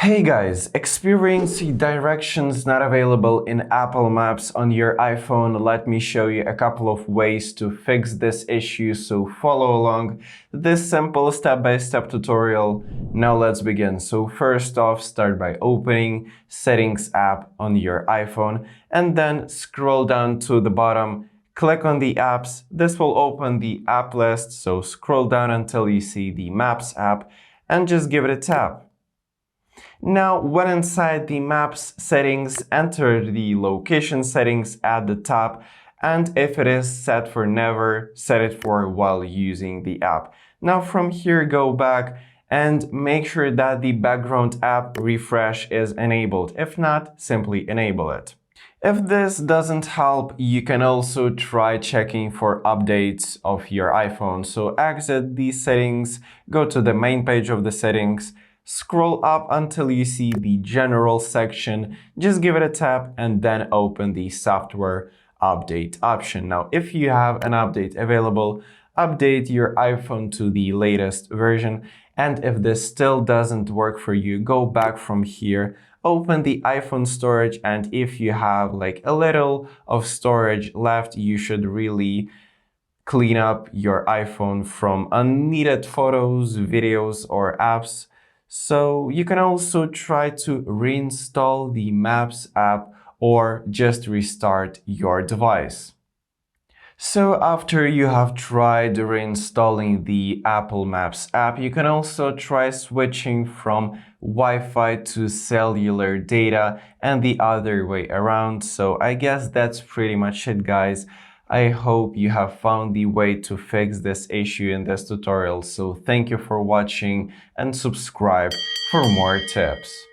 Hey guys, experiencing directions not available in Apple Maps on your iPhone? Let me show you a couple of ways to fix this issue, so follow along this simple step-by-step tutorial. Now let's begin. So first off, start by opening Settings app on your iPhone and then scroll down to the bottom. Click on the apps. This will open the app list, so scroll down until you see the Maps app and just give it a tap. Now, when inside the Maps settings, enter the location settings at the top, and if it is set for never, set it for while using the app. Now from here, go back and make sure that the background app refresh is enabled. If not, simply enable it. If this doesn't help, you can also try checking for updates of your iPhone. So exit these settings, go to the main page of the settings, scroll up until you see the General section, just give it a tap and then open the Software Update option. Now, if you have an update available, update your iPhone to the latest version. And if this still doesn't work for you, go back from here, open the iPhone storage, and if you have like a little of storage left, you should really clean up your iPhone from unneeded photos, videos, or apps. So you can also try to reinstall the Maps app or just restart your device. So after you have tried reinstalling the Apple Maps app, you can also try switching from Wi-Fi to cellular data and the other way around. So I guess that's pretty much it, guys. I hope you have found the way to fix this issue in this tutorial. So thank you for watching and subscribe for more tips.